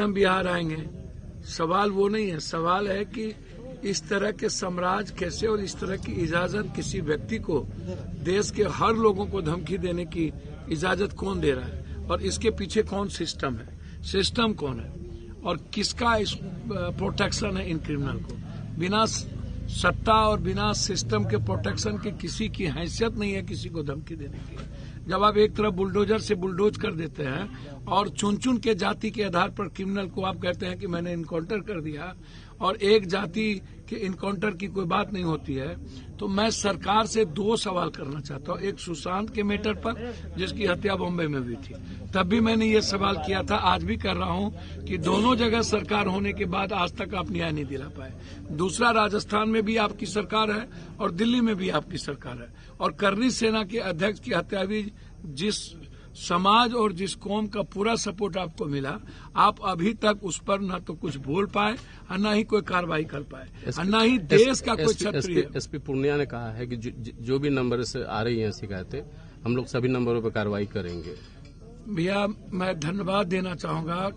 हम बिहार आएंगे, सवाल वो नहीं है। सवाल है कि इस तरह के साम्राज्य कैसे और इस तरह की इजाजत किसी व्यक्ति को देश के हर लोगों को धमकी देने की इजाजत कौन दे रहा है और इसके पीछे कौन सिस्टम है, सिस्टम कौन है और किसका इस प्रोटेक्शन है इन क्रिमिनल को। बिना सत्ता और बिना सिस्टम के प्रोटेक्शन के किसी की हैसियत नहीं है किसी को धमकी देने की। जब आप एक तरफ बुलडोजर से बुलडोज कर देते हैं और चुन चुन के जाति के आधार पर क्रिमिनल को आप कहते हैं कि मैंने इनकाउंटर कर दिया और एक जाति के इनकाउंटर की कोई बात नहीं होती है, तो मैं सरकार से दो सवाल करना चाहता हूँ। एक सुशांत के मैटर पर जिसकी हत्या बॉम्बे में हुई थी, तब भी मैंने ये सवाल किया था, आज भी कर रहा हूँ कि दोनों जगह सरकार होने के बाद आज तक आप न्याय नहीं दिला पाए। दूसरा, राजस्थान में भी आपकी सरकार है और दिल्ली में भी आपकी सरकार है और करनी सेना के अध्यक्ष की हत्या भी जिस समाज और जिस कौम का पूरा सपोर्ट आपको मिला, आप अभी तक उस पर न तो कुछ बोल पाए और न ही कोई कार्रवाई कर पाए और न ही देश का कोई क्षत्रिय। एसपी पूर्णिया ने कहा है कि जो भी नंबर से आ रही हैं शिकायतें, हम लोग सभी नंबरों पर कार्रवाई करेंगे। भैया, मैं धन्यवाद देना चाहूंगा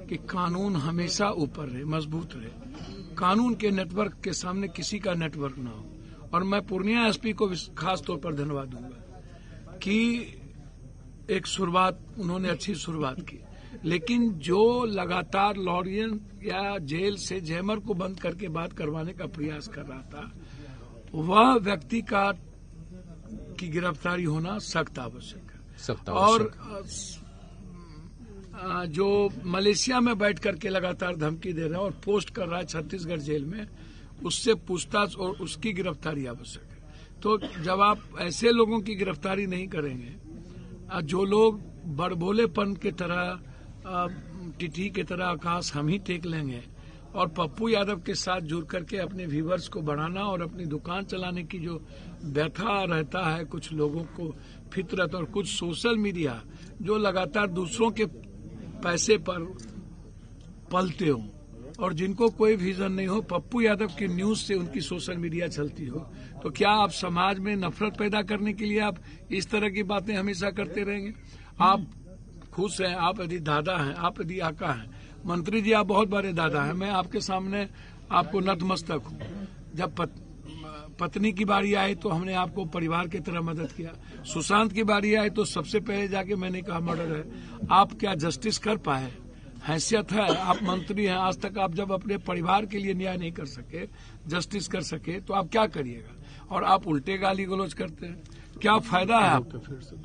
कि कानून हमेशा ऊपर रहे, मजबूत रहे। कानून के नेटवर्क के सामने किसी का नेटवर्क न हो। और मैं पूर्णिया एसपी को खास तौर पर धन्यवाद दूंगा कि एक शुरुआत उन्होंने अच्छी शुरुआत की, लेकिन जो लगातार लॉरियन या जेल से जैमर को बंद करके बात करवाने का प्रयास कर रहा था, वह व्यक्ति की गिरफ्तारी होना सख्त आवश्यक है। और जो मलेशिया में बैठ करके लगातार धमकी दे रहा है और पोस्ट कर रहा है छत्तीसगढ़ जेल में, उससे पूछताछ और उसकी गिरफ्तारी आवश्यक है। तो जब आप ऐसे लोगों की गिरफ्तारी नहीं करेंगे, जो लोग बड़बोलेपन के तरह टिटी के तरह आकाश हम ही टेक लेंगे और पप्पू यादव के साथ जुड़ करके अपने व्यूवर्स को बढ़ाना और अपनी दुकान चलाने की जो व्यथा रहता है कुछ लोगों को, फितरत, और कुछ सोशल मीडिया जो लगातार दूसरों के पैसे पर पलते हो और जिनको कोई विजन नहीं हो, पप्पू यादव की न्यूज से उनकी सोशल मीडिया चलती हो, तो क्या आप समाज में नफरत पैदा करने के लिए आप इस तरह की बातें हमेशा करते रहेंगे? आप खुश हैं, आप यदि दादा हैं, आप यदि आका हैं, मंत्री जी आप बहुत बड़े दादा हैं, मैं आपके सामने आपको नतमस्तक हूँ। जब पत्नी की बारी आई तो हमने आपको परिवार की तरह मदद किया, सुशांत की बारी आई तो सबसे पहले जाके मैंने कहा मर्डर है। आप क्या जस्टिस कर पाए? हैसियत है, आप मंत्री हैं, आज तक आप जब अपने परिवार के लिए न्याय नहीं कर सके, जस्टिस कर सके, तो आप क्या करिएगा? और आप उल्टे गाली गलौज करते हैं, क्या फायदा है आपको? फिर से